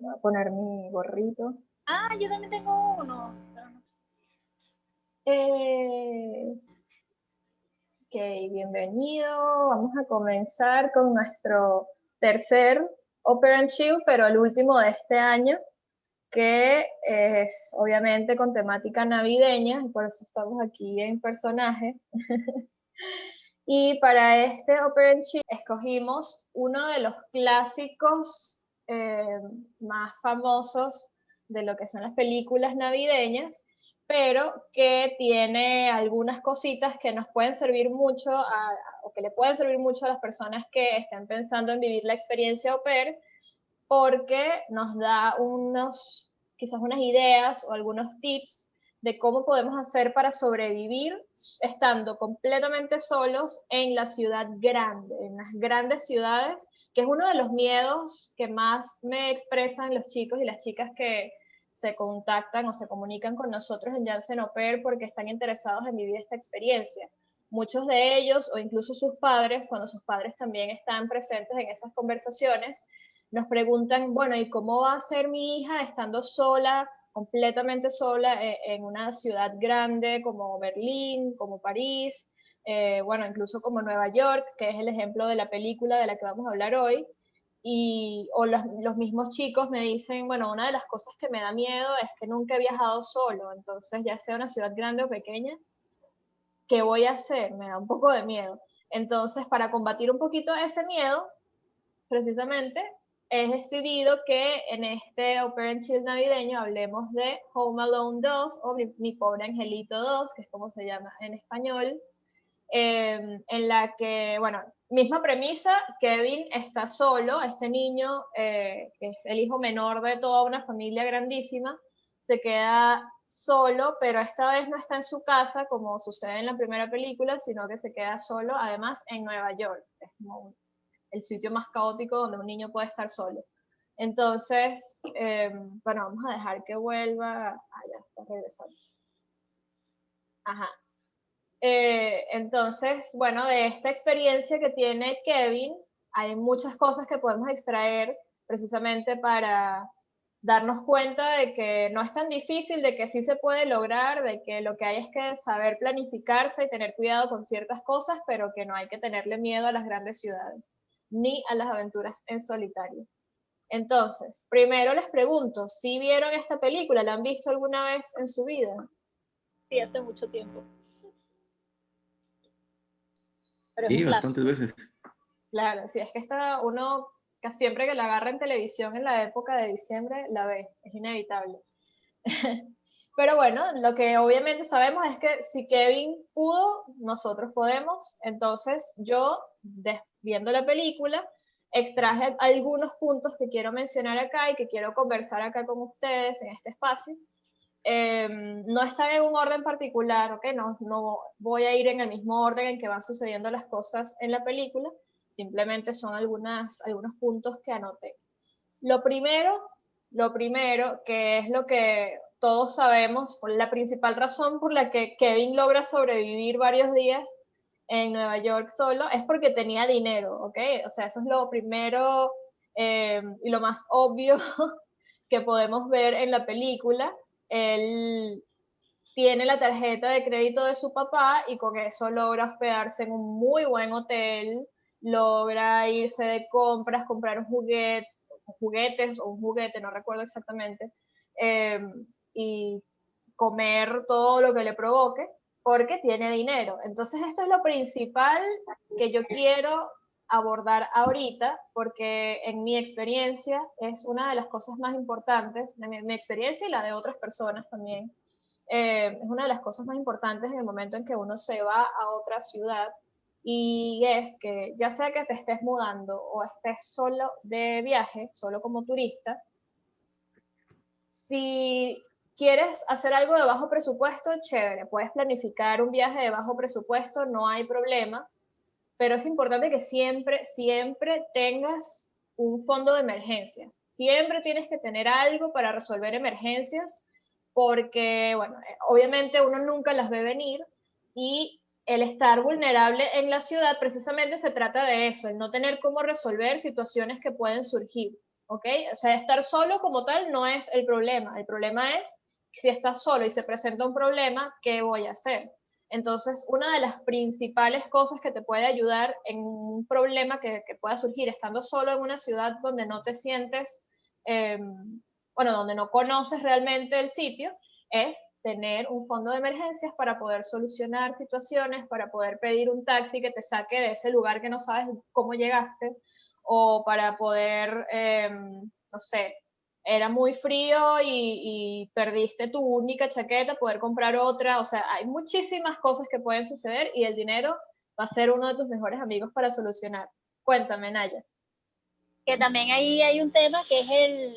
Voy a poner mi gorrito. Ah, yo también tengo uno. Eh, ok, bienvenido. Vamos a comenzar con nuestro tercer Opera and Chill, pero el último de este año, que es obviamente con temática navideña, y por eso estamos aquí en personaje. Y para este Opera and Chill escogimos uno de los clásicos más famosos de lo que son las películas navideñas, pero que tiene algunas cositas que nos pueden servir mucho o que le pueden servir mucho a las personas que estén pensando en vivir la experiencia au pair, porque nos da quizás unas ideas o algunos tips de cómo podemos hacer para sobrevivir estando completamente solos en la ciudad grande, en las grandes ciudades, que es uno de los miedos que más me expresan los chicos y las chicas que se contactan o se comunican con nosotros en Janssen Au Pair porque están interesados en vivir esta experiencia. Muchos de ellos, o incluso sus padres, cuando sus padres también están presentes en esas conversaciones, nos preguntan, bueno, ¿y cómo va a ser mi hija estando sola, completamente sola, en una ciudad grande como Berlín, como París, bueno, incluso como Nueva York, que es el ejemplo de la película de la que vamos a hablar hoy? O los mismos chicos me dicen, bueno, una de las cosas que me da miedo es que nunca he viajado solo, entonces ya sea una ciudad grande o pequeña, ¿qué voy a hacer? Me da un poco de miedo. Entonces, para combatir un poquito ese miedo, precisamente, he decidido que en este Opera and Chill navideño hablemos de Home Alone 2 o Mi Pobre Angelito 2, que es como se llama en español, en la que, bueno, misma premisa, Kevin está solo, este niño, que es el hijo menor de toda una familia grandísima, se queda solo, pero esta vez no está en su casa como sucede en la primera película, sino que se queda solo, además, en Nueva York. Es como el sitio más caótico donde un niño puede estar solo. Entonces, bueno, vamos a dejar que vuelva. Ah, ya está regresando. Ajá. Entonces, bueno, de esta experiencia que tiene Kevin, hay muchas cosas que podemos extraer precisamente para darnos cuenta de que no es tan difícil, de que sí se puede lograr, de que lo que hay es que saber planificarse y tener cuidado con ciertas cosas, pero que no hay que tenerle miedo a las grandes ciudades, ni a las aventuras en solitario. Entonces, primero les pregunto, ¿si vieron esta película? ¿La han visto alguna vez en su vida? Sí, hace mucho tiempo. Pero es Sí, un bastantes clásico. veces. Claro, si es que esta uno, que siempre que la agarra en televisión en la época de diciembre, la ve, es inevitable. Pero bueno, lo que obviamente sabemos es que si Kevin pudo, nosotros podemos. Entonces yo, viendo la película, extraje algunos puntos que quiero mencionar acá y que quiero conversar acá con ustedes en este espacio. No están en un orden particular, ¿ok? No voy a ir en el mismo orden en que van sucediendo las cosas en la película, simplemente son algunos puntos que anoté. Lo primero, que es lo que todos sabemos, la principal razón por la que Kevin logra sobrevivir varios días en Nueva York solo, es porque tenía dinero, ¿ok? O sea, eso es lo primero y lo más obvio que podemos ver en la película. Él tiene la tarjeta de crédito de su papá y con eso logra hospedarse en un muy buen hotel, logra irse de compras, comprar juguetes o un juguete, no recuerdo exactamente, eh, y comer todo lo que le provoque porque tiene dinero. Entonces esto es lo principal que yo quiero abordar ahorita, porque en mi experiencia es una de las cosas más importantes, de mi experiencia y la de otras personas también, es una de las cosas más importantes en el momento en que uno se va a otra ciudad, y es que ya sea que te estés mudando o estés solo de viaje, solo como turista, si quieres hacer algo de bajo presupuesto, chévere, puedes planificar un viaje de bajo presupuesto, no hay problema, pero es importante que siempre tengas un fondo de emergencias. Siempre tienes que tener algo para resolver emergencias, porque, bueno, obviamente uno nunca las ve venir, y el estar vulnerable en la ciudad precisamente se trata de eso, el no tener cómo resolver situaciones que pueden surgir. ¿ok? O sea, estar solo como tal no es el problema es si estás solo y se presenta un problema, ¿qué voy a hacer? Entonces, una de las principales cosas que te puede ayudar en un problema que pueda surgir estando solo en una ciudad donde no te sientes, eh, bueno, donde no conoces realmente el sitio, es tener un fondo de emergencias para poder solucionar situaciones, para poder pedir un taxi que te saque de ese lugar que no sabes cómo llegaste, o para poder, no sé, era muy frío y perdiste tu única chaqueta, poder comprar otra, o sea, hay muchísimas cosas que pueden suceder y el dinero va a ser uno de tus mejores amigos para solucionar. Cuéntame, Naya. Que también ahí hay un tema que es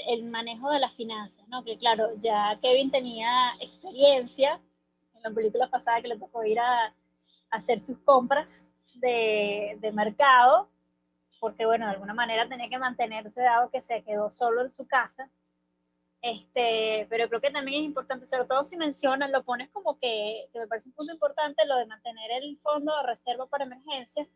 el manejo de las finanzas, ¿no? Que claro, ya Kevin tenía experiencia en la película pasada que le tocó ir a hacer sus compras de mercado, porque bueno, de alguna manera tenía que mantenerse dado que se quedó solo en su casa. Pero creo que también es importante, sobre todo si mencionas, lo pones como que me parece un punto importante, lo de mantener el fondo de reserva para emergencias.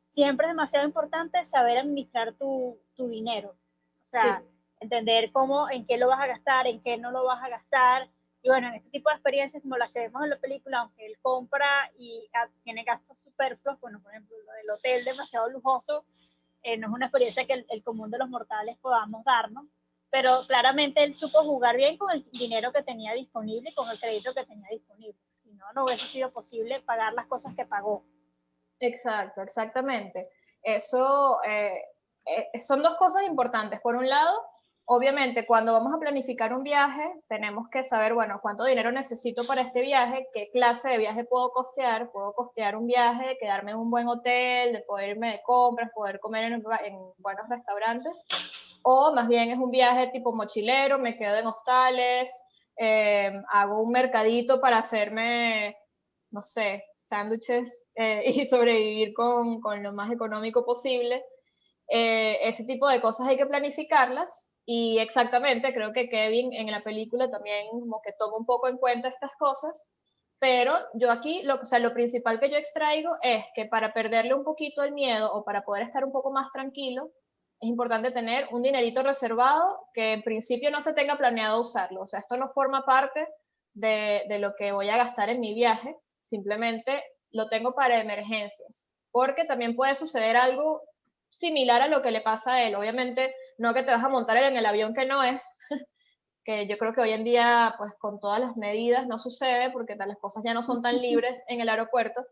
Siempre es demasiado importante saber administrar tu dinero. O sea, Sí, entender cómo, en qué lo vas a gastar, en qué no lo vas a gastar. Y bueno, en este tipo de experiencias como las que vemos en la película, aunque él compra y tiene gastos superfluos, bueno, por ejemplo, lo del hotel demasiado lujoso, no es una experiencia que el común de los mortales podamos darnos, pero claramente él supo jugar bien con el dinero que tenía disponible y con el crédito que tenía disponible. Si no, no hubiese sido posible pagar las cosas que pagó. exacto, exactamente. Eso son dos cosas importantes. Por un lado, obviamente, cuando vamos a planificar un viaje, tenemos que saber, bueno, cuánto dinero necesito para este viaje, qué clase de viaje puedo costear. Puedo costear un viaje de quedarme en un buen hotel, de poder irme de compras, poder comer en buenos restaurantes. O más bien es un viaje tipo mochilero, me quedo en hostales, hago un mercadito para hacerme, no sé, sándwiches y sobrevivir con lo más económico posible. Ese tipo de cosas hay que planificarlas y exactamente, creo que Kevin en la película también como que toma un poco en cuenta estas cosas, pero yo aquí, o sea, lo principal que yo extraigo es que para perderle un poquito el miedo o para poder estar un poco más tranquilo, es importante tener un dinerito reservado que en principio no se tenga planeado usarlo, o sea, esto no forma parte de lo que voy a gastar en mi viaje, simplemente lo tengo para emergencias, porque también puede suceder algo similar a lo que le pasa a él. Obviamente, no que te vas a montar en el avión que no es, que yo creo que hoy en día, pues con todas las medidas no sucede, porque las cosas ya no son tan libres en el aeropuerto,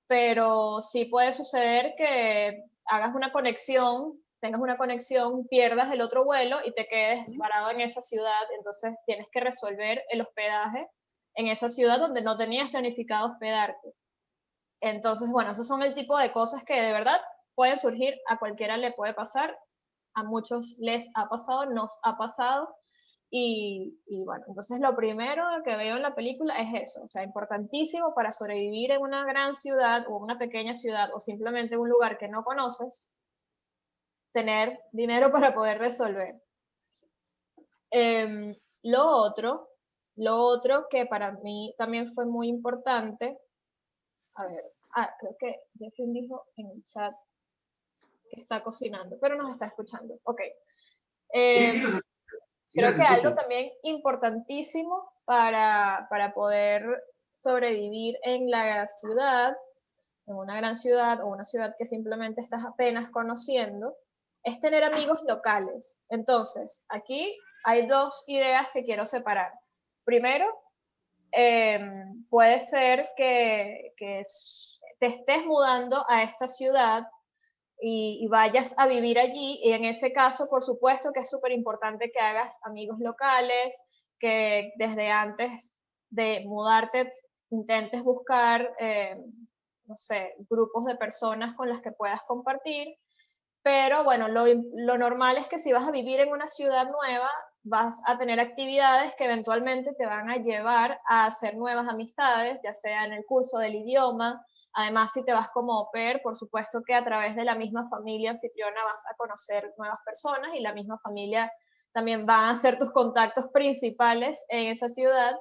pero sí puede suceder que hagas una conexión, tengas una conexión, pierdas el otro vuelo y te quedes varado en esa ciudad, entonces tienes que resolver el hospedaje en esa ciudad donde no tenías planificado hospedarte. Entonces, bueno, esos son el tipo de cosas que de verdad pueden surgir, a cualquiera le puede pasar, a muchos les ha pasado, nos ha pasado, y bueno, entonces lo primero que veo en la película es eso, o sea, importantísimo para sobrevivir en una gran ciudad o una pequeña ciudad o simplemente un lugar que no conoces, tener dinero para poder resolver. Eh, lo otro, lo otro que para mí también fue muy importante, a ver, creo que Jeffrey dijo en el chat que está cocinando, pero nos está escuchando. Ok. Sí, Eh, sí, sí creo las que algo escucho. también importantísimo para poder sobrevivir en la ciudad, en una gran ciudad o una ciudad que simplemente estás apenas conociendo, es tener amigos locales. Entonces, aquí hay dos ideas que quiero separar. Primero, eh, puede ser que te estés mudando a esta ciudad y vayas a vivir allí. Y en ese caso, por supuesto que es súper importante que hagas amigos locales, que desde antes de mudarte intentes buscar, no sé, grupos de personas con las que puedas compartir. Pero bueno, lo normal es que si vas a vivir en una ciudad nueva, vas a tener actividades que eventualmente te van a llevar a hacer nuevas amistades, ya sea en el curso del idioma. Además, si te vas como au pair, por supuesto que a través de la misma familia anfitriona vas a conocer nuevas personas y la misma familia también van a ser tus contactos principales en esa ciudad,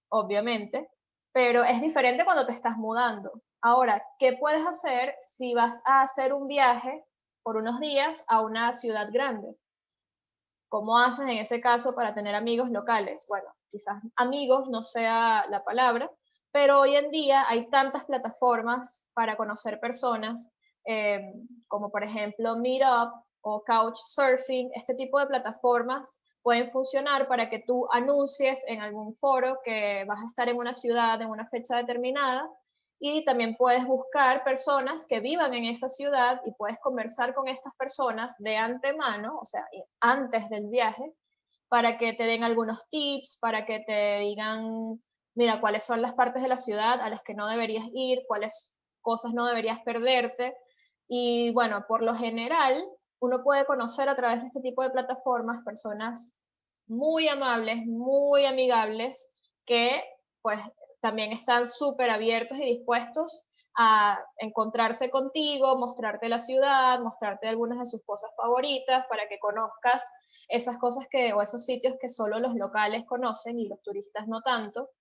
obviamente. Pero es diferente cuando te estás mudando. Ahora, ¿qué puedes hacer si vas a hacer un viaje por unos días a una ciudad grande? ¿Cómo haces en ese caso para tener amigos locales? Bueno, quizás amigos no sea la palabra, pero hoy en día hay tantas plataformas para conocer personas, eh, como por ejemplo Meetup o Couchsurfing. Este tipo de plataformas pueden funcionar para que tú anuncies en algún foro que vas a estar en una ciudad en una fecha determinada, y también puedes buscar personas que vivan en esa ciudad y puedes conversar con estas personas de antemano, o sea, antes del viaje, para que te den algunos tips, para que te digan, mira, cuáles son las partes de la ciudad a las que no deberías ir, cuáles cosas no deberías perderte. Y bueno, por lo general, uno puede conocer a través de este tipo de plataformas personas muy amables, muy amigables, que pues también están súper abiertos y dispuestos a encontrarse contigo, mostrarte la ciudad, mostrarte algunas de sus cosas favoritas para que conozcas esas cosas que, o esos sitios que solo los locales conocen y los turistas no tanto.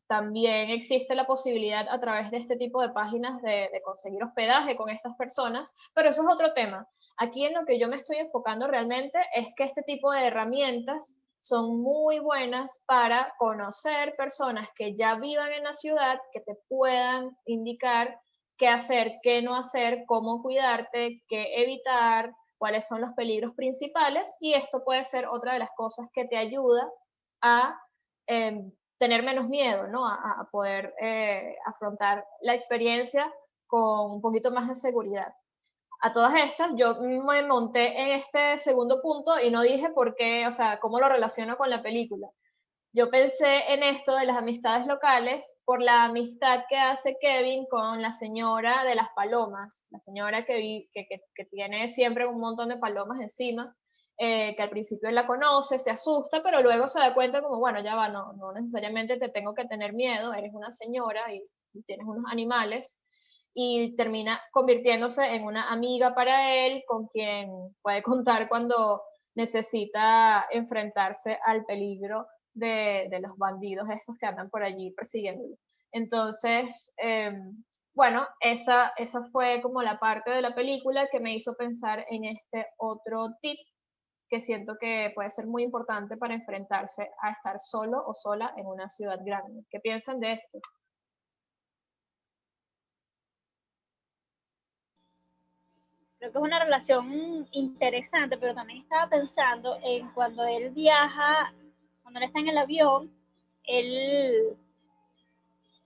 También existe la posibilidad a través de este tipo de páginas de conseguir hospedaje con estas personas, pero eso es otro tema. Aquí en lo que yo me estoy enfocando realmente es que este tipo de herramientas son muy buenas para conocer personas que ya vivan en la ciudad, que te puedan indicar qué hacer, qué no hacer, cómo cuidarte, qué evitar, cuáles son los peligros principales, y esto puede ser otra de las cosas que te ayuda a tener menos miedo, ¿no? A poder afrontar la experiencia con un poquito más de seguridad. A todas estas, yo me monté en este segundo punto y no dije por qué, o sea, cómo lo relaciono con la película. Yo pensé en esto de las amistades locales por la amistad que hace Kevin con la señora de las palomas, la señora que tiene siempre un montón de palomas encima, que al principio él la conoce, se asusta, pero luego se da cuenta como, bueno, ya va, no, no necesariamente te tengo que tener miedo, eres una señora y tienes unos animales, y termina convirtiéndose en una amiga para él, con quien puede contar cuando necesita enfrentarse al peligro de los bandidos estos que andan por allí persiguiéndolo. Entonces, bueno, esa fue como la parte de la película que me hizo pensar en este otro tip que siento que puede ser muy importante para enfrentarse a estar solo o sola en una ciudad grande. ¿Qué piensan de esto? Creo que es una relación interesante, pero también estaba pensando en cuando él viaja, cuando él está en el avión, él,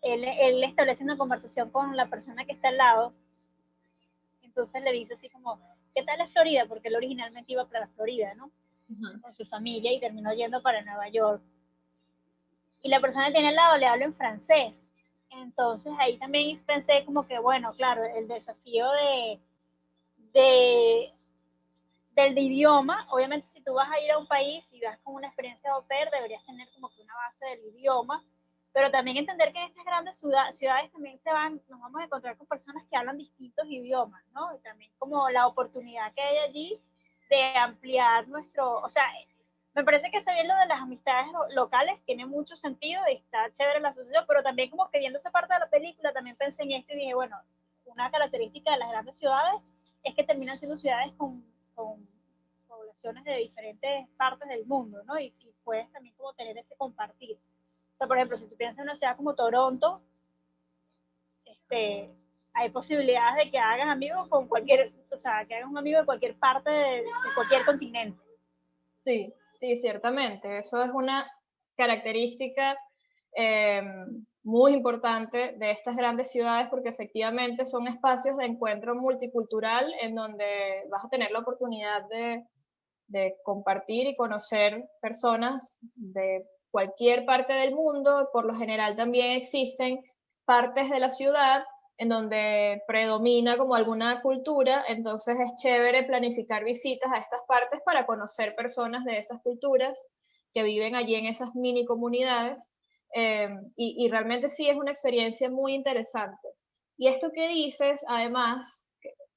él establece una conversación con la persona que está al lado, entonces le dice así como, ¿qué tal es Florida? Porque él originalmente iba para Florida, ¿no? Con su familia y terminó yendo para Nueva York. Y la persona que tiene al lado le habla en francés. Entonces ahí también pensé como que, bueno, claro, el desafío de del idioma, obviamente si tú vas a ir a un país y vas con una experiencia de au pair, deberías tener como que una base del idioma, pero también entender que en estas grandes ciudades también nos vamos a encontrar con personas que hablan distintos idiomas, ¿no? Y también como la oportunidad que hay allí de ampliar o sea, me parece que está bien lo de las amistades locales, tiene mucho sentido y está chévere la asociación, pero también como que viendo esa parte de la película también pensé en esto y dije, bueno, una característica de las grandes ciudades es que terminan siendo ciudades con poblaciones de diferentes partes del mundo, ¿no? Y puedes también como tener ese compartir. O sea, por ejemplo, si tú piensas en una ciudad como Toronto, hay posibilidades de que hagas amigos con cualquier, o sea, que hagas un amigo de cualquier parte de cualquier continente. Sí, sí, ciertamente. Eso es una característica eh, muy importante de estas grandes ciudades, porque efectivamente son espacios de encuentro multicultural en donde vas a tener la oportunidad de compartir y conocer personas de cualquier parte del mundo. Por lo general también existen partes de la ciudad en donde predomina como alguna cultura, entonces es chévere planificar visitas a estas partes para conocer personas de esas culturas que viven allí en esas mini comunidades, y realmente sí es una experiencia muy interesante. Y esto que dices, además,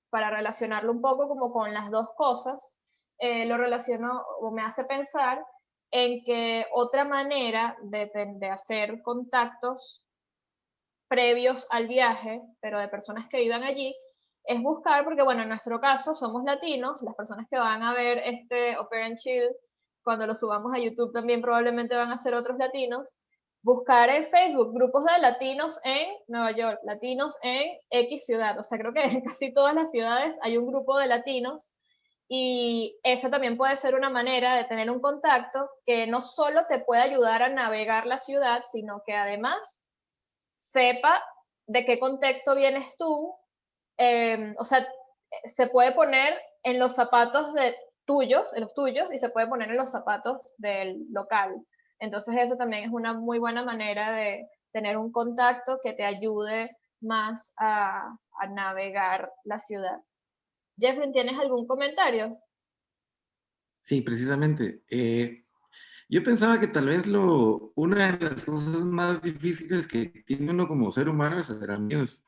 para relacionarlo un poco como con las dos cosas, lo relaciono o me hace pensar en que otra manera de hacer contactos previos al viaje, pero de personas que vivan allí, es buscar, porque bueno, en nuestro caso somos latinos, las personas que van a ver este Opera and Chill, cuando lo subamos a YouTube también probablemente van a ser otros latinos, buscar en Facebook grupos de latinos en Nueva York, latinos en X ciudad, o sea, creo que en casi todas las ciudades hay un grupo de latinos y esa también puede ser una manera de tener un contacto que no solo te puede ayudar a navegar la ciudad, sino que además sepa de qué contexto vienes tú, o sea, se puede poner en los zapatos de tuyos, en los tuyos, y se puede poner en los zapatos del local. Entonces eso también es una muy buena manera de tener un contacto que te ayude más a navegar la ciudad. Jeffrey, ¿tienes algún comentario? Sí, precisamente. Yo pensaba que tal vez una de las cosas más difíciles que tiene uno como ser humano es hacer amigos.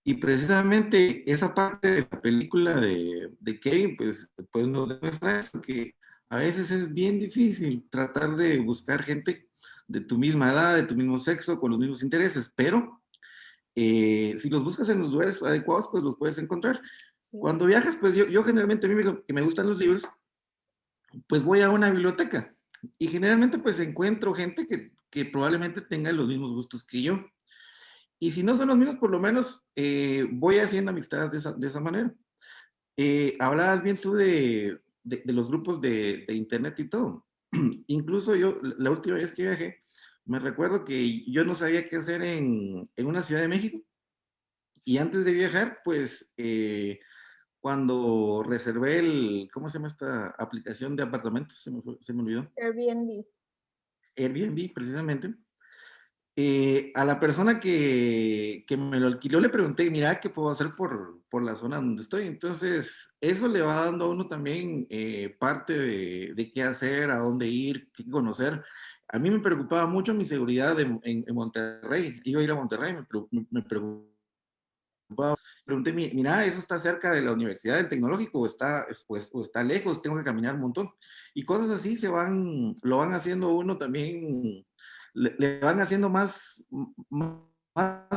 Y precisamente esa parte de la película de Kevin, pues nos demuestra eso, que a veces es bien difícil tratar de buscar gente de tu misma edad, de tu mismo sexo, con los mismos intereses, pero si los buscas en los lugares adecuados, pues los puedes encontrar. Sí. Cuando viajas, pues yo generalmente, a mí que me gustan los libros, pues voy a una biblioteca y generalmente pues encuentro gente que probablemente tenga los mismos gustos que yo. Y si no son los mismos, por lo menos voy haciendo amistades de esa manera. Hablabas bien tú de los grupos de internet y todo. Incluso yo, la última vez que viajé, me recuerdo que yo no sabía qué hacer en una ciudad de México. Y antes de viajar, pues cuando reservé ¿cómo se llama esta aplicación de apartamentos? Se me olvidó. Airbnb. Airbnb, precisamente. A la persona que me lo alquiló le pregunté, mira, ¿qué puedo hacer por la zona donde estoy? Entonces, eso le va dando a uno también parte de qué hacer, a dónde ir, qué conocer. A mí me preocupaba mucho mi seguridad en Monterrey. Iba a ir a Monterrey, me preocupaba. Pregunté, mira, ¿eso está cerca de la Universidad del Tecnológico o está lejos? Tengo que caminar un montón. Y cosas así lo van haciendo uno también, le van haciendo más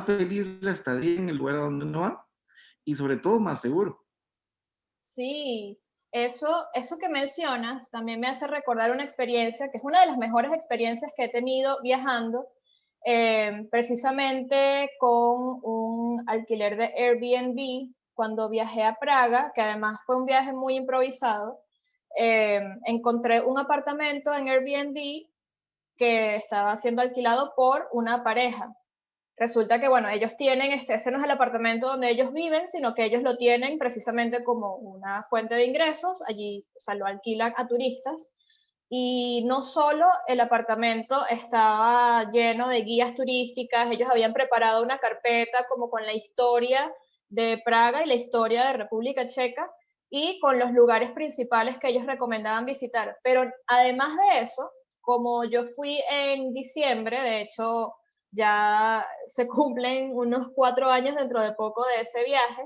feliz la estadía en el lugar a donde uno va y sobre todo más seguro. Sí, eso que mencionas también me hace recordar una experiencia que es una de las mejores experiencias que he tenido viajando, precisamente con un alquiler de Airbnb cuando viajé a Praga, que además fue un viaje muy improvisado. Encontré un apartamento en Airbnb que estaba siendo alquilado por una pareja. Resulta que, bueno, ellos tienen, ese no es el apartamento donde ellos viven, sino que ellos lo tienen precisamente como una fuente de ingresos, allí, o sea, lo alquilan a turistas, y no solo el apartamento estaba lleno de guías turísticas, ellos habían preparado una carpeta como con la historia de Praga y la historia de República Checa, y con los lugares principales que ellos recomendaban visitar. Pero además de eso, como yo fui en diciembre, de hecho, ya se cumplen unos 4 años dentro de poco de ese viaje.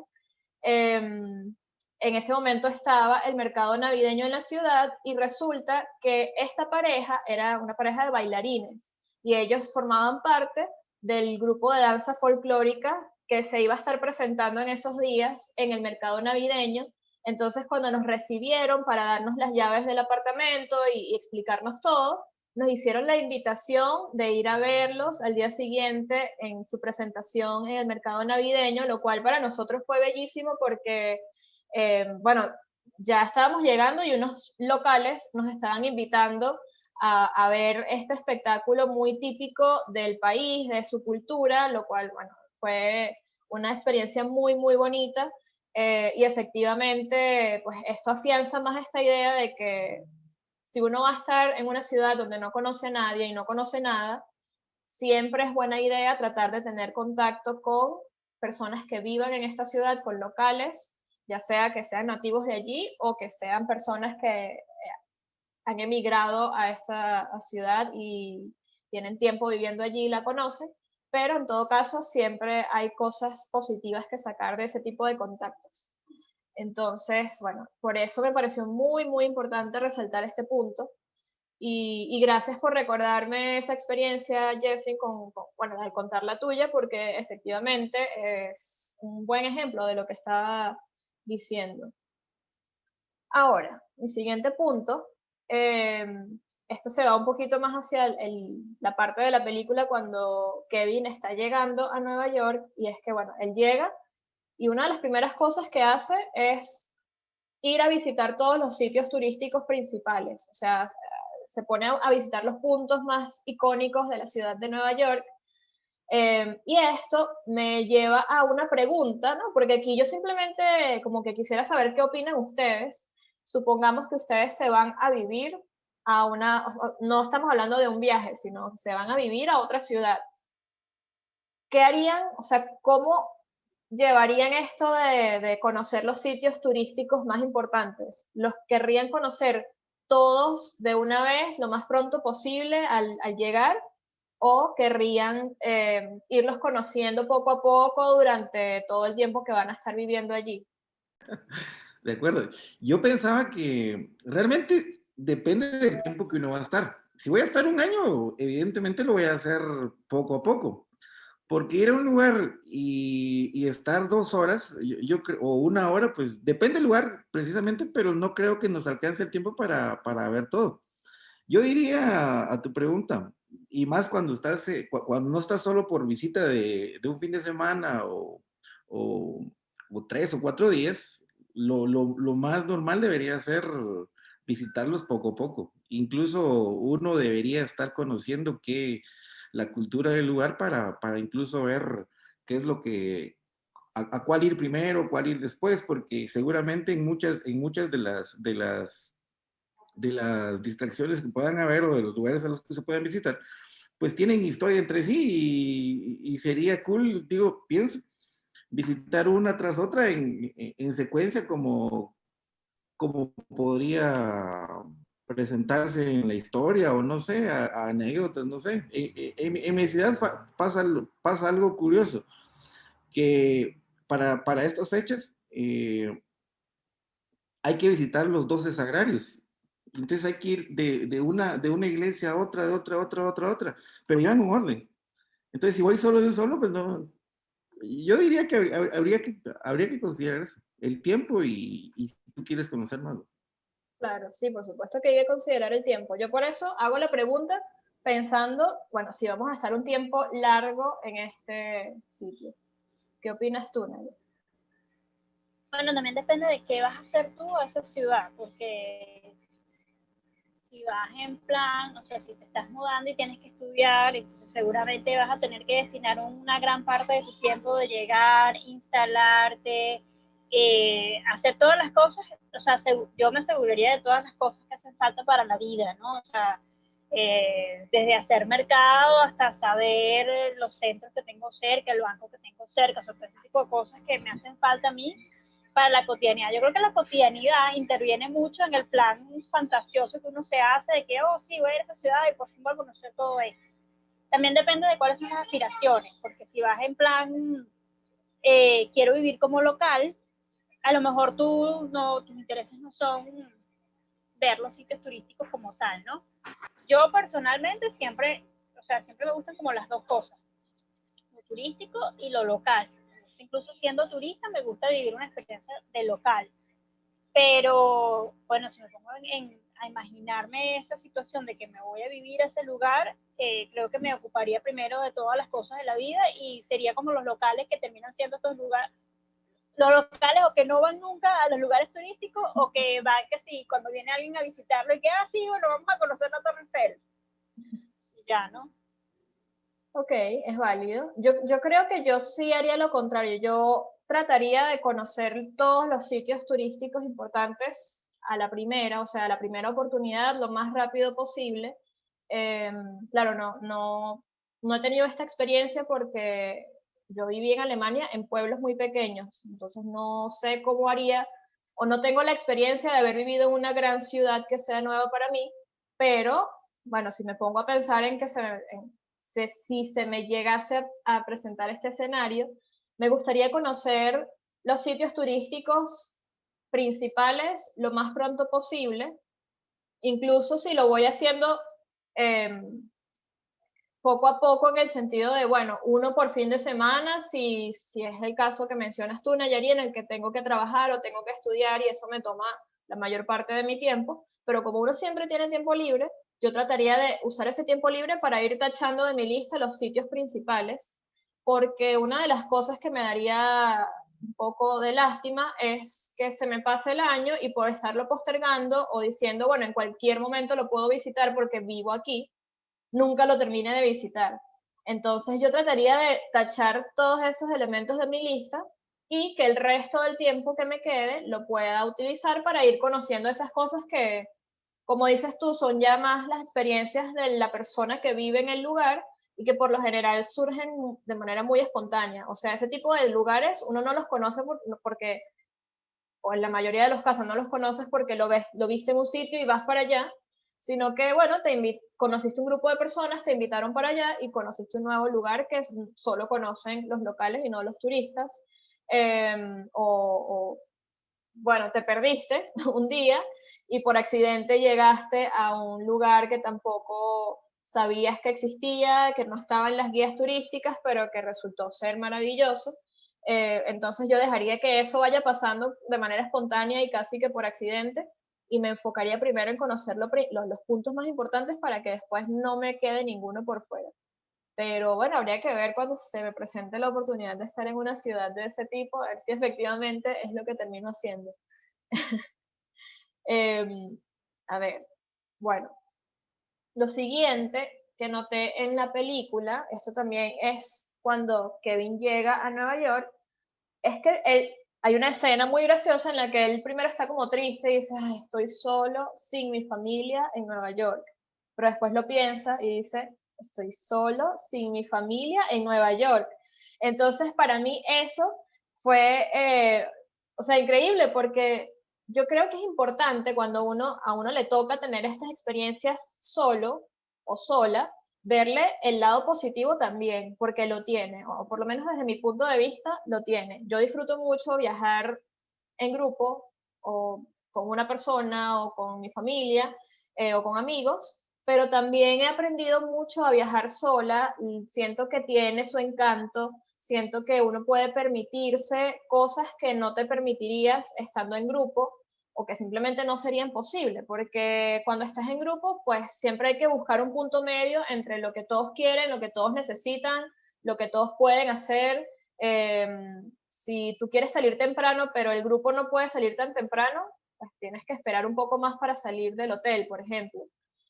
En ese momento estaba el mercado navideño en la ciudad y resulta que esta pareja era una pareja de bailarines y ellos formaban parte del grupo de danza folclórica que se iba a estar presentando en esos días en el mercado navideño. Entonces, cuando nos recibieron para darnos las llaves del apartamento y explicarnos todo, nos hicieron la invitación de ir a verlos al día siguiente en su presentación en el mercado navideño, lo cual para nosotros fue bellísimo porque, bueno, ya estábamos llegando y unos locales nos estaban invitando a ver este espectáculo muy típico del país, de su cultura, lo cual, bueno, fue una experiencia muy, muy bonita. Y efectivamente, pues esto afianza más esta idea de que si uno va a estar en una ciudad donde no conoce a nadie y no conoce nada, siempre es buena idea tratar de tener contacto con personas que vivan en esta ciudad, con locales, ya sea que sean nativos de allí o que sean personas que han emigrado a esta ciudad y tienen tiempo viviendo allí y la conocen, pero en todo caso siempre hay cosas positivas que sacar de ese tipo de contactos. Entonces, bueno, por eso me pareció muy, muy importante resaltar este punto, Y gracias por recordarme esa experiencia, Jeffrey, bueno, al contar la tuya, porque efectivamente es un buen ejemplo de lo que estaba diciendo. Ahora, mi siguiente punto, esto se va un poquito más hacia la parte de la película cuando Kevin está llegando a Nueva York, y es que, bueno, él llega y una de las primeras cosas que hace es ir a visitar todos los sitios turísticos principales, o sea, se pone a visitar los puntos más icónicos de la ciudad de Nueva York. Y esto me lleva a una pregunta, ¿no? Porque aquí yo simplemente como que quisiera saber qué opinan ustedes. Supongamos que ustedes se van a vivir a no estamos hablando de un viaje, sino que se van a vivir a otra ciudad. ¿Qué harían? O sea, ¿cómo llevarían esto de conocer los sitios turísticos más importantes? ¿Los querrían conocer todos de una vez, lo más pronto posible al llegar? ¿O querrían irlos conociendo poco a poco durante todo el tiempo que van a estar viviendo allí? De acuerdo. Yo pensaba que realmente depende del tiempo que uno va a estar. Si voy a estar un año, evidentemente lo voy a hacer poco a poco. Porque ir a un lugar y estar 2 horas, o una hora, pues depende del lugar precisamente, pero no creo que nos alcance el tiempo para ver todo. Yo diría a tu pregunta, y más cuando cuando no estás solo por visita de un fin de semana o 3 o 4 días, lo más normal debería ser visitarlos poco a poco. Incluso uno debería estar conociendo la cultura del lugar para incluso ver qué es lo que, a cuál ir primero, cuál ir después, porque seguramente en muchas de las distracciones que puedan haber o de los lugares a los que se puedan visitar, pues tienen historia entre sí y sería cool, digo, pienso, visitar una tras otra en secuencia como podría presentarse en la historia o no sé, a anécdotas, no sé. En mi ciudad pasa algo curioso, que para estas fechas hay que visitar los 12 sagrarios. Entonces hay que ir de una iglesia a otra, de otra, a otra, a otra, a otra, pero ya en un orden. Entonces, si voy solo de un solo, pues no. Yo diría que habría que considerar eso, el tiempo y si tú quieres conocer más. Claro, sí, por supuesto que hay que considerar el tiempo. Yo por eso hago la pregunta pensando, bueno, si vamos a estar un tiempo largo en este sitio. ¿Qué opinas tú, Nadia? Bueno, también depende de qué vas a hacer tú a esa ciudad, porque si vas en plan, o sea, si te estás mudando y tienes que estudiar, entonces seguramente vas a tener que destinar una gran parte de tu tiempo de llegar, instalarte, hacer todas las cosas, o sea, yo me aseguraría de todas las cosas que hacen falta para la vida, ¿no? O sea, desde hacer mercado hasta saber los centros que tengo cerca, el banco que tengo cerca, o sea, todo ese tipo de cosas que me hacen falta a mí para la cotidianidad. Yo creo que la cotidianidad interviene mucho en el plan fantasioso que uno se hace de que, oh, sí, voy a ir a esta ciudad y por fin voy a conocer todo esto. También depende de cuáles son las aspiraciones, porque si vas en plan, quiero vivir como local, a lo mejor tus intereses no son ver los sitios turísticos como tal, ¿no? Yo personalmente siempre me gustan como las dos cosas, lo turístico y lo local. Incluso siendo turista me gusta vivir una experiencia de local. Pero bueno, si me pongo a imaginarme esa situación de que me voy a vivir a ese lugar, creo que me ocuparía primero de todas las cosas de la vida y sería como los locales que terminan siendo estos lugares, los locales o que no van nunca a los lugares turísticos o que van que sí, cuando viene alguien a visitarlo y que, sí, bueno, vamos a conocer la Torre Eiffel. Ya, ¿no? Ok, es válido. Yo creo que yo sí haría lo contrario. Yo trataría de conocer todos los sitios turísticos importantes a la primera, o sea, a la primera oportunidad, lo más rápido posible. Claro, no he tenido esta experiencia porque yo viví en Alemania en pueblos muy pequeños, entonces no sé cómo haría, o no tengo la experiencia de haber vivido en una gran ciudad que sea nueva para mí, pero bueno, si me pongo a pensar en que si se me llegase a presentar este escenario, me gustaría conocer los sitios turísticos principales lo más pronto posible incluso si lo voy haciendo poco a poco, en el sentido de, bueno, uno por fin de semana, si es el caso que mencionas tú, Nayari, en el que tengo que trabajar o tengo que estudiar y eso me toma la mayor parte de mi tiempo, pero como uno siempre tiene tiempo libre, yo trataría de usar ese tiempo libre para ir tachando de mi lista los sitios principales, porque una de las cosas que me daría un poco de lástima es que se me pase el año y por estarlo postergando o diciendo, bueno, en cualquier momento lo puedo visitar porque vivo aquí, nunca lo termine de visitar. Entonces yo trataría de tachar todos esos elementos de mi lista y que el resto del tiempo que me quede lo pueda utilizar para ir conociendo esas cosas que, como dices tú, son ya más las experiencias de la persona que vive en el lugar y que por lo general surgen de manera muy espontánea. O sea, ese tipo de lugares uno no los conoce porque, o en la mayoría de los casos no los conoces porque lo viste en un sitio y vas para allá, sino que, bueno, conociste un grupo de personas, te invitaron para allá y conociste un nuevo lugar que solo conocen los locales y no los turistas. Bueno, te perdiste un día y por accidente llegaste a un lugar que tampoco sabías que existía, que no estaba en las guías turísticas, pero que resultó ser maravilloso. Entonces yo dejaría que eso vaya pasando de manera espontánea y casi que por accidente, y me enfocaría primero en conocer los puntos más importantes para que después no me quede ninguno por fuera. Pero bueno, habría que ver cuando se me presente la oportunidad de estar en una ciudad de ese tipo, a ver si efectivamente es lo que termino haciendo. A ver, bueno, lo siguiente que noté en la película, esto también es cuando Kevin llega a Nueva York, es que hay una escena muy graciosa en la que él primero está como triste y dice, ay, estoy solo, sin mi familia en Nueva York. Pero después lo piensa y dice, estoy solo, sin mi familia en Nueva York. Entonces, para mí eso fue, o sea, increíble porque yo creo que es importante cuando a uno le toca tener estas experiencias solo o sola, verle el lado positivo también, porque lo tiene, o por lo menos desde mi punto de vista, lo tiene. Yo disfruto mucho viajar en grupo, o con una persona, o con mi familia, o con amigos, pero también he aprendido mucho a viajar sola, y siento que tiene su encanto, siento que uno puede permitirse cosas que no te permitirías estando en grupo, o que simplemente no serían posibles, porque cuando estás en grupo, pues siempre hay que buscar un punto medio entre lo que todos quieren, lo que todos necesitan, lo que todos pueden hacer. Si tú quieres salir temprano, pero el grupo no puede salir tan temprano, pues tienes que esperar un poco más para salir del hotel, por ejemplo.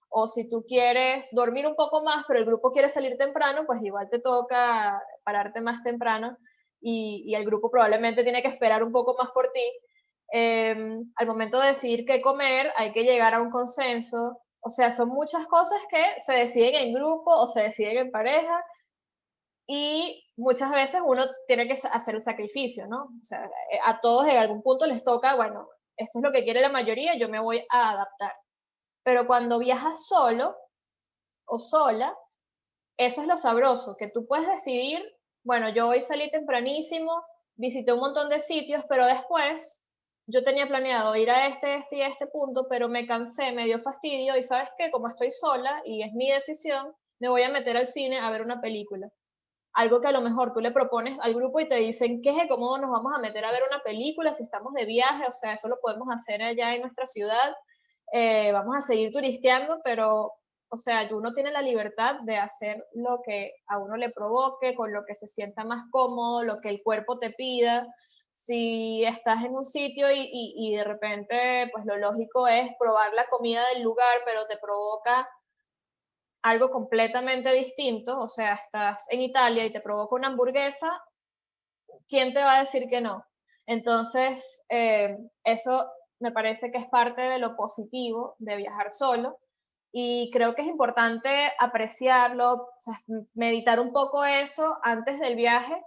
O si tú quieres dormir un poco más, pero el grupo quiere salir temprano, pues igual te toca pararte más temprano y el grupo probablemente tiene que esperar un poco más por ti. Al momento de decidir qué comer, hay que llegar a un consenso. O sea, son muchas cosas que se deciden en grupo o se deciden en pareja y muchas veces uno tiene que hacer el sacrificio, ¿no? O sea, a todos en algún punto les toca, bueno, esto es lo que quiere la mayoría, yo me voy a adaptar. Pero cuando viajas solo o sola, eso es lo sabroso, que tú puedes decidir, bueno, yo hoy salí tempranísimo, visité un montón de sitios, pero después yo tenía planeado ir a este y a este punto, pero me cansé, me dio fastidio y sabes qué, como estoy sola y es mi decisión, me voy a meter al cine a ver una película. Algo que a lo mejor tú le propones al grupo y te dicen, ¿qué? ¿Cómo nos vamos a meter a ver una película si estamos de viaje? O sea, eso lo podemos hacer allá en nuestra ciudad. Vamos a seguir turisteando, pero, o sea, uno tiene la libertad de hacer lo que a uno le provoque, con lo que se sienta más cómodo, lo que el cuerpo te pida. Si estás en un sitio y de repente, pues lo lógico es probar la comida del lugar, pero te provoca algo completamente distinto, o sea, estás en Italia y te provoca una hamburguesa, ¿quién te va a decir que no? Entonces, eso me parece que es parte de lo positivo de viajar solo y creo que es importante apreciarlo, o sea, meditar un poco eso antes del viaje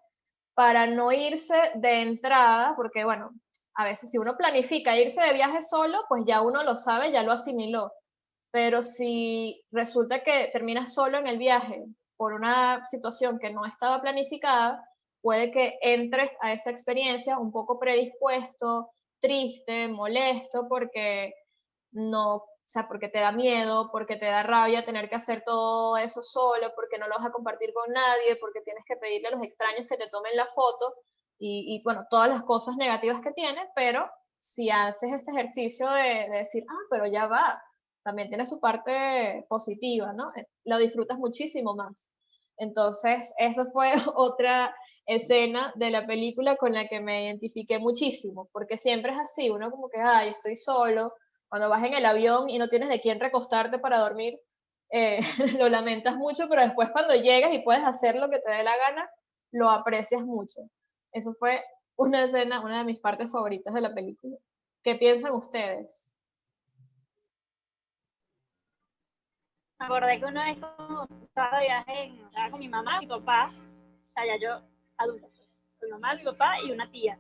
para no irse de entrada, porque bueno, a veces si uno planifica irse de viaje solo, pues ya uno lo sabe, ya lo asimiló. Pero si resulta que terminas solo en el viaje por una situación que no estaba planificada, puede que entres a esa experiencia un poco predispuesto, triste, molesto, porque no sea, porque te da miedo, porque te da rabia tener que hacer todo eso solo, porque no lo vas a compartir con nadie, porque tienes que pedirle a los extraños que te tomen la foto, y bueno, todas las cosas negativas que tiene, pero si haces este ejercicio de decir, pero ya va, también tiene su parte positiva, ¿no? Lo disfrutas muchísimo más. Entonces, eso fue otra escena de la película con la que me identifiqué muchísimo, porque siempre es así, uno como que, ay, estoy solo, cuando vas en el avión y no tienes de quién recostarte para dormir, lo lamentas mucho, pero después cuando llegas y puedes hacer lo que te dé la gana, lo aprecias mucho. Eso fue una escena, una de mis partes favoritas de la película. ¿Qué piensan ustedes? Me acordé que una vez cuando estaba de viaje, estaba con mi mamá, mi papá, o sea, ya yo adulta, pues, con mi mamá, mi papá y una tía.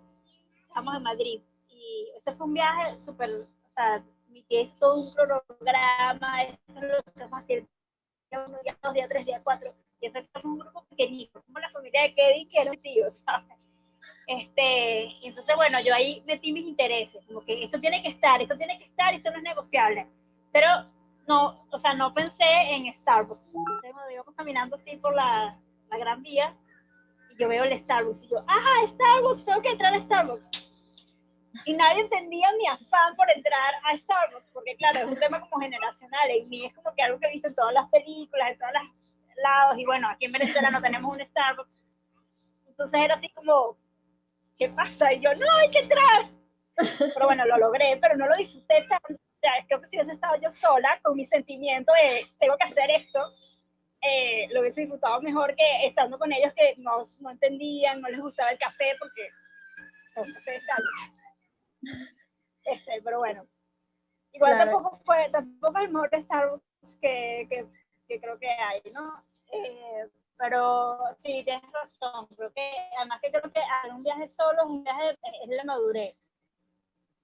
Estábamos en Madrid y ese fue un viaje súper, o sea, mi tía hizo todo un cronograma, esto es lo que vamos a hacer, uno, día 2, día 3, día 4, y eso es un grupo pequeñito, como la familia de Kevin, que era un tío, ¿sabes? Entonces, bueno, yo ahí metí mis intereses, como que esto tiene que estar, esto no es negociable. Pero no, o sea, no pensé en Starbucks. Entonces, cuando íbamos caminando así por la Gran Vía, y yo veo el Starbucks, y yo, Starbucks, tengo que entrar a Starbucks. Y nadie entendía mi afán por entrar a Starbucks, porque claro, es un tema como generacional, y mí es como que algo que he visto en todas las películas, en todos los lados, y bueno, aquí en Venezuela no tenemos un Starbucks. Entonces era así como, ¿qué pasa? Y yo, no, hay que entrar. Pero bueno, lo logré, pero no lo disfruté tanto. O sea, creo que si hubiese estado yo sola, con mi sentimiento de tengo que hacer esto, lo hubiese disfrutado mejor que estando con ellos que no entendían, no les gustaba el café, porque son café de Starbucks. Pero bueno, igual Claro. tampoco es el mejor Starbucks que creo que hay, ¿no? Pero sí, tienes razón. Creo que, además que creo que hacer un viaje solo es un viaje, es la madurez.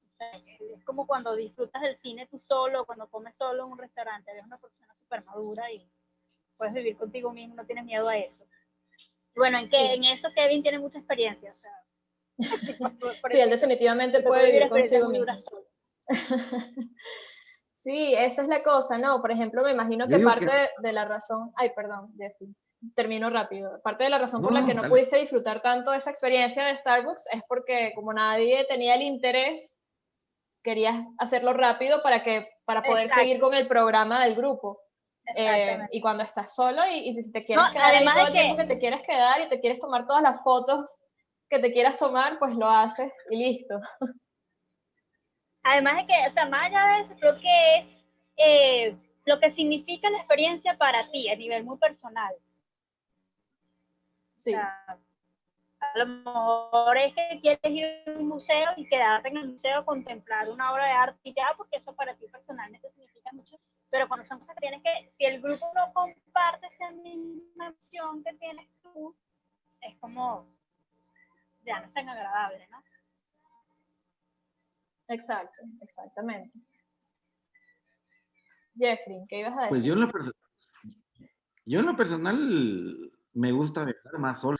O sea, es como cuando disfrutas del cine tú solo, cuando comes solo en un restaurante, eres una persona súper madura y puedes vivir contigo mismo, no tienes miedo a eso. Y bueno, Sí. en eso Kevin tiene mucha experiencia. O sea, sí, él definitivamente puede vivir consigo mismo. Sí, esa es la cosa, ¿no? Por ejemplo, me imagino que parte de la razón, perdón, Jeffrey, termino rápido. Parte de la razón por la que no pudiste disfrutar tanto esa experiencia de Starbucks es porque como nadie tenía el interés, querías hacerlo rápido para poder seguir con el programa del grupo. Y cuando estás solo y si te quieres quedar ahí todo el tiempo que te quieres quedar y te quieres tomar todas las fotos que te quieras tomar, pues lo haces y listo. Además de que, o sea, más allá de eso, creo que es lo que significa la experiencia para ti a nivel muy personal. Sí. O sea, a lo mejor es que quieres ir a un museo y quedarte en el museo a contemplar una obra de arte y ya, porque eso para ti personalmente significa mucho, pero cuando son cosas que tienes que, si el grupo no comparte esa misma opción que tienes tú, es como, ya no es tan agradable, ¿no? Exacto, exactamente. Jeffrey, ¿qué ibas a decir? Pues yo en lo personal me gusta viajar más solo.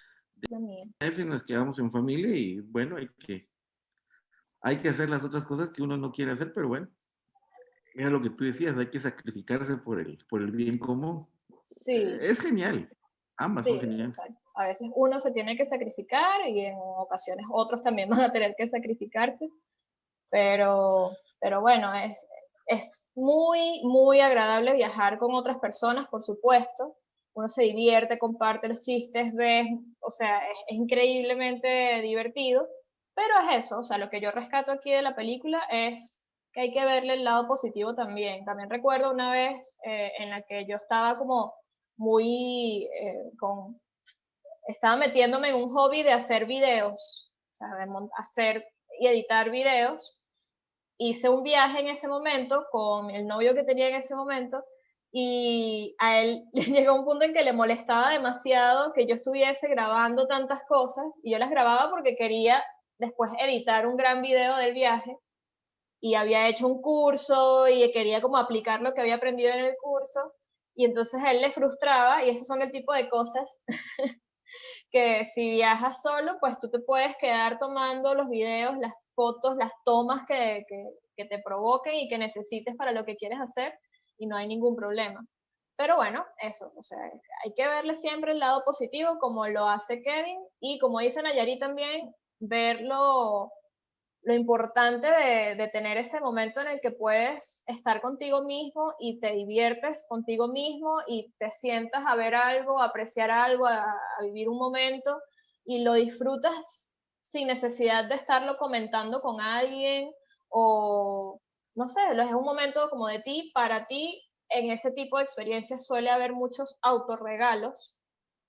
Es en las que vamos en familia y bueno, hay que hacer las otras cosas que uno no quiere hacer, pero bueno, era lo que tú decías, hay que sacrificarse por el bien común. Sí. Es genial, ambas son geniales. Exacto. A veces uno se tiene que sacrificar y en ocasiones otros también van a tener que sacrificarse, pero bueno, es muy, muy agradable viajar con otras personas, por supuesto. Uno se divierte, comparte los chistes, ves, o sea, es increíblemente divertido, pero es eso, o sea, lo que yo rescato aquí de la película es que hay que verle el lado positivo también. También recuerdo una vez en la que yo estaba como muy estaba metiéndome en un hobby de hacer videos, o sea, de hacer y editar videos. Hice un viaje en ese momento con el novio que tenía en ese momento y a él le llegó un punto en que le molestaba demasiado que yo estuviese grabando tantas cosas y yo las grababa porque quería después editar un gran video del viaje y había hecho un curso y quería como aplicar lo que había aprendido en el curso y entonces a él le frustraba y esos son el tipo de cosas que si viajas solo, pues tú te puedes quedar tomando los videos, las fotos, las tomas que que te provoquen y que necesites para lo que quieres hacer, y no hay ningún problema. Pero bueno, eso, o sea, hay que verle siempre el lado positivo, como lo hace Kevin, y como dice Nayari también, ver lo importante de tener ese momento en el que puedes estar contigo mismo y te diviertes contigo mismo y te sientas a ver algo, a apreciar algo, a vivir un momento y lo disfrutas sin necesidad de estarlo comentando con alguien o, no sé, es un momento como de ti, para ti. En ese tipo de experiencias suele haber muchos autorregalos.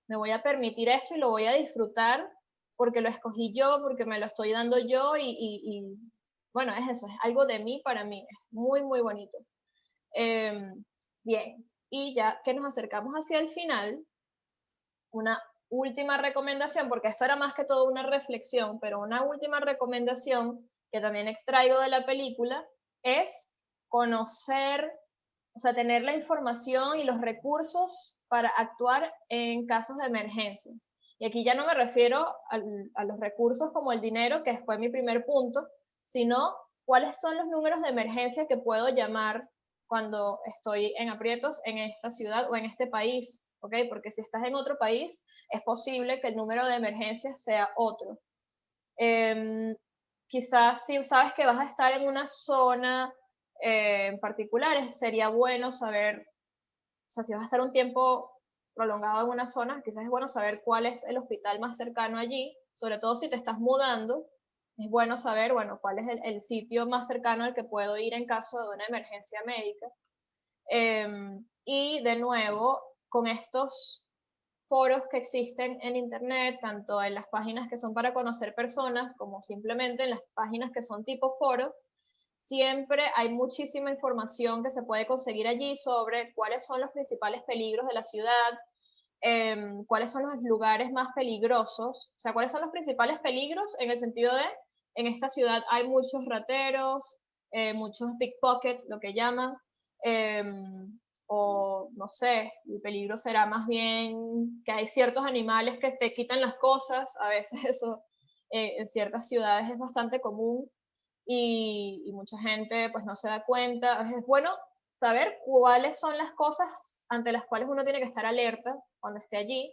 Me voy a permitir esto y lo voy a disfrutar porque lo escogí yo, porque me lo estoy dando yo bueno, es eso, es algo de mí para mí, es muy, muy bonito. Bien, y ya que nos acercamos hacia el final, una última recomendación, porque esto era más que todo una reflexión, pero una última recomendación que también extraigo de la película es conocer, o sea, tener la información y los recursos para actuar en casos de emergencias. Y aquí ya no me refiero a los recursos como el dinero, que fue mi primer punto, sino cuáles son los números de emergencia que puedo llamar cuando estoy en aprietos en esta ciudad o en este país, ¿ok? Porque si estás en otro país, es posible que el número de emergencias sea otro. Quizás si sabes que vas a estar en una zona en particular, sería bueno saber, o sea, si vas a estar un tiempo prolongado en una zona, quizás es bueno saber cuál es el hospital más cercano allí, sobre todo si te estás mudando, es bueno saber, bueno, cuál es el sitio más cercano al que puedo ir en caso de una emergencia médica. Y de nuevo, con estos foros que existen en Internet, tanto en las páginas que son para conocer personas, como simplemente en las páginas que son tipo foro, siempre hay muchísima información que se puede conseguir allí sobre cuáles son los principales peligros de la ciudad, cuáles son los lugares más peligrosos, o sea, cuáles son los principales peligros en el sentido de, en esta ciudad hay muchos rateros, muchos pickpockets, lo que llaman, o no sé, el peligro será más bien que hay ciertos animales que te quitan las cosas, a veces eso en ciertas ciudades es bastante común y mucha gente pues no se da cuenta. Es bueno saber cuáles son las cosas ante las cuales uno tiene que estar alerta cuando esté allí,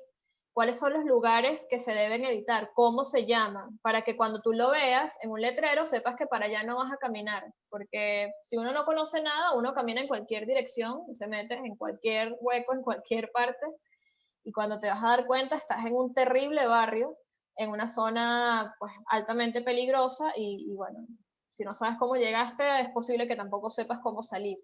cuáles son los lugares que se deben evitar, cómo se llaman, para que cuando tú lo veas en un letrero sepas que para allá no vas a caminar, porque si uno no conoce nada, uno camina en cualquier dirección, se mete en cualquier hueco, en cualquier parte, y cuando te vas a dar cuenta estás en un terrible barrio, en una zona pues altamente peligrosa y bueno, si no sabes cómo llegaste, es posible que tampoco sepas cómo salir.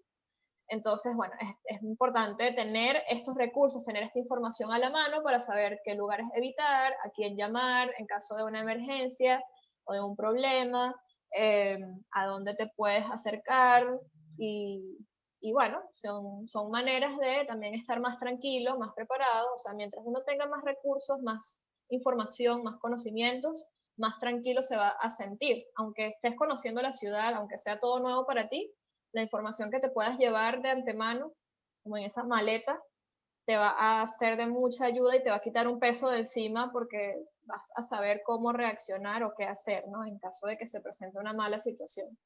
Entonces, bueno, es importante tener estos recursos, tener esta información a la mano para saber qué lugares evitar, a quién llamar en caso de una emergencia o de un problema, a dónde te puedes acercar y bueno, son maneras de también estar más tranquilo, más preparado, o sea, mientras uno tenga más recursos, más información, más conocimientos, más tranquilo se va a sentir, aunque estés conociendo la ciudad, aunque sea todo nuevo para ti, la información que te puedas llevar de antemano, como en esa maleta, te va a ser de mucha ayuda y te va a quitar un peso de encima porque vas a saber cómo reaccionar o qué hacer, ¿no? En caso de que se presente una mala situación.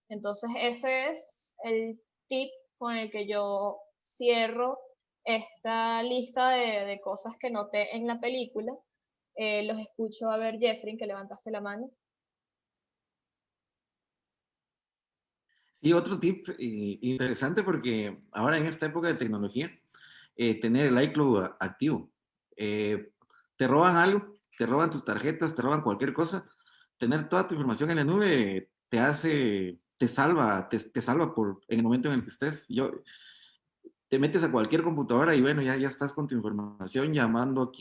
Entonces, ese es el tip con el que yo cierro esta lista de cosas que noté en la película. Los escucho a ver, Jeffrey, que levantaste la mano. Y otro tip interesante porque ahora en esta época de tecnología, tener el iCloud activo. Te roban algo, te roban tus tarjetas, te roban cualquier cosa. Tener toda tu información en la nube te hace, te salva en el momento en el que estés. Te metes a cualquier computadora y bueno, ya estás con tu información llamando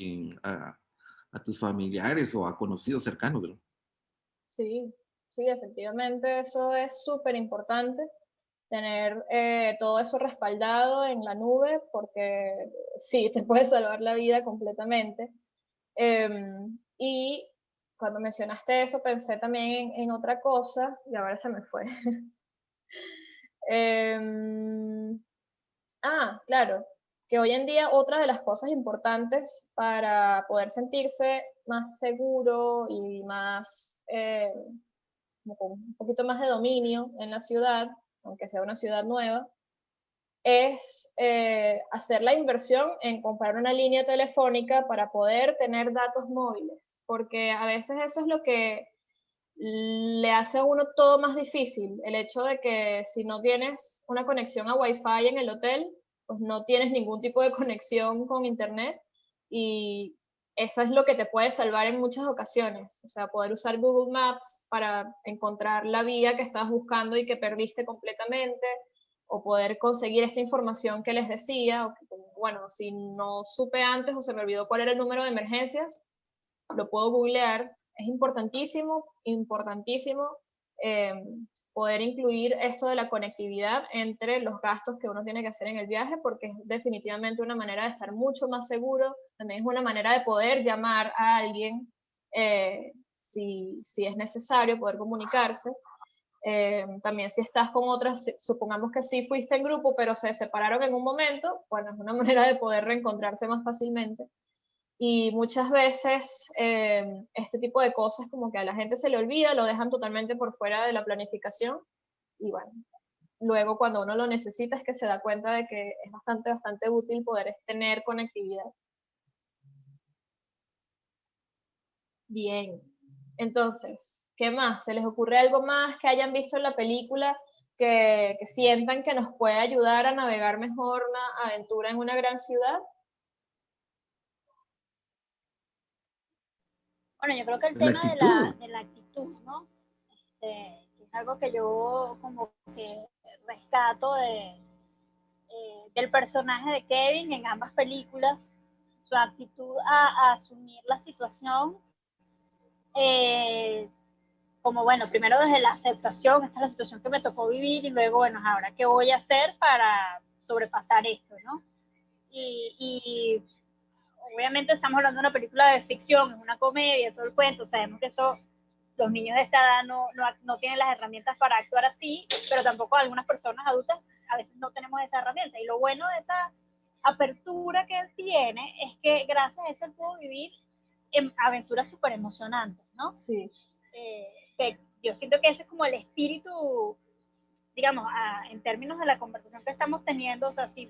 a tus familiares o a conocidos cercanos, ¿no? Sí, sí, efectivamente eso es súper importante, tener todo eso respaldado en la nube, porque sí, te puede salvar la vida completamente. Y cuando mencionaste eso, pensé también en otra cosa, y ahora se me fue. Em, claro, que hoy en día otra de las cosas importantes para poder sentirse más seguro y más como con un poquito más de dominio en la ciudad, aunque sea una ciudad nueva, es hacer la inversión en comprar una línea telefónica para poder tener datos móviles, porque a veces eso es lo que le hace a uno todo más difícil, el hecho de que si no tienes una conexión a Wi-Fi en el hotel, pues no tienes ningún tipo de conexión con internet, y eso es lo que te puede salvar en muchas ocasiones, o sea, poder usar Google Maps para encontrar la vía que estabas buscando y que perdiste completamente, o poder conseguir esta información que les decía, o que, bueno, si no supe antes o se me olvidó cuál era el número de emergencias, lo puedo googlear. Es importantísimo, importantísimo eh, poder incluir esto de la conectividad entre los gastos que uno tiene que hacer en el viaje, porque es definitivamente una manera de estar mucho más seguro, también es una manera de poder llamar a alguien si es necesario, poder comunicarse. También si estás con otras, supongamos que sí fuiste en grupo, pero se separaron en un momento, bueno, es una manera de poder reencontrarse más fácilmente. Y muchas veces este tipo de cosas como que a la gente se le olvida, lo dejan totalmente por fuera de la planificación, y bueno, luego cuando uno lo necesita es que se da cuenta de que es bastante útil poder tener conectividad. Bien, entonces, ¿qué más? ¿Se les ocurre algo más que hayan visto en la película que sientan que nos puede ayudar a navegar mejor una aventura en una gran ciudad? Bueno, yo creo que el La tema actitud. de la actitud, ¿no? Que es algo que yo como que rescato del personaje de Kevin en ambas películas, su actitud a asumir la situación, eh, como bueno, primero desde la aceptación, esta es la situación que me tocó vivir, y luego, bueno, ahora qué voy a hacer para sobrepasar esto, ¿no? Y obviamente estamos hablando de una película de ficción, es una comedia, todo el cuento, sabemos que eso, los niños de esa edad no tienen las herramientas para actuar así, pero tampoco algunas personas adultas a veces no tenemos esa herramienta. Y lo bueno de esa apertura que él tiene es que gracias a eso él pudo vivir en aventuras súper emocionantes, ¿no? Sí. Que yo siento que ese es como el espíritu, digamos, en términos de la conversación que estamos teniendo, o sea, si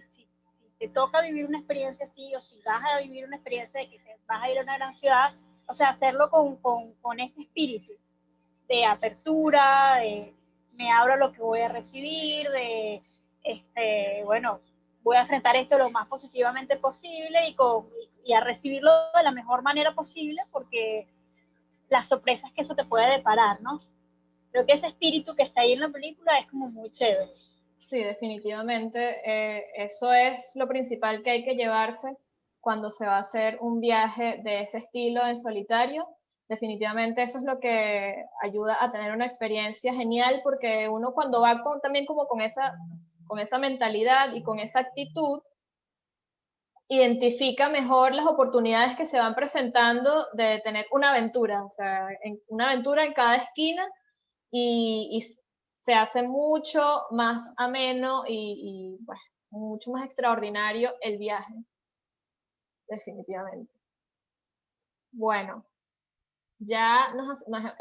te toca vivir una experiencia así, o si vas a vivir una experiencia de que te vas a ir a una gran ciudad, o sea, hacerlo con ese espíritu de apertura, de me abro a lo que voy a recibir, de, bueno, voy a enfrentar esto lo más positivamente posible y a recibirlo de la mejor manera posible, porque las sorpresas que eso te puede deparar, ¿no? Creo que ese espíritu que está ahí en la película es como muy chévere. Sí, definitivamente. Eso es lo principal que hay que llevarse cuando se va a hacer un viaje de ese estilo en solitario. Definitivamente eso es lo que ayuda a tener una experiencia genial, porque uno cuando va también como con esa mentalidad y con esa actitud, identifica mejor las oportunidades que se van presentando de tener una aventura, o sea, una aventura en cada esquina, y se hace mucho más ameno y bueno, mucho más extraordinario el viaje, definitivamente. Bueno,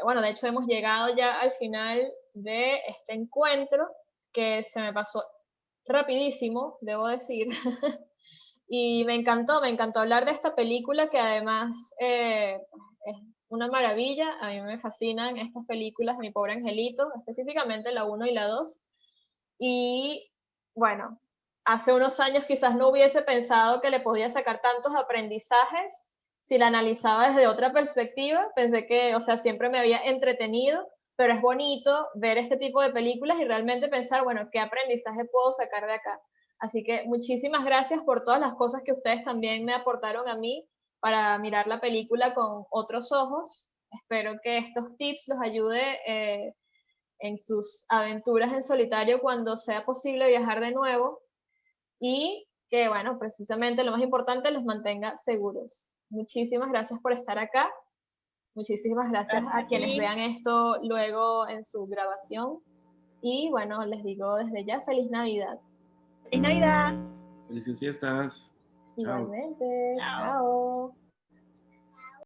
bueno, de hecho hemos llegado ya al final de este encuentro, que se me pasó rapidísimo, debo decir. Y me encantó hablar de esta película, que además es una maravilla. A mí me fascinan estas películas, Mi Pobre Angelito, específicamente la 1 y la 2. Y bueno, hace unos años quizás no hubiese pensado que le podía sacar tantos aprendizajes si la analizaba desde otra perspectiva. Pensé que, o sea, siempre me había entretenido, pero es bonito ver este tipo de películas y realmente pensar, bueno, ¿qué aprendizaje puedo sacar de acá? Así que muchísimas gracias por todas las cosas que ustedes también me aportaron a mí para mirar la película con otros ojos. Espero que estos tips los ayude en sus aventuras en solitario cuando sea posible viajar de nuevo, y que, bueno, precisamente lo más importante, los mantenga seguros. Muchísimas gracias por estar acá. Muchísimas gracias Gracias a a quienes ti. vean esto luego en su grabación. Y bueno, les digo desde ya feliz Navidad. Feliz Navidad. Felices fiestas. Chao. Igualmente, Chao. chao.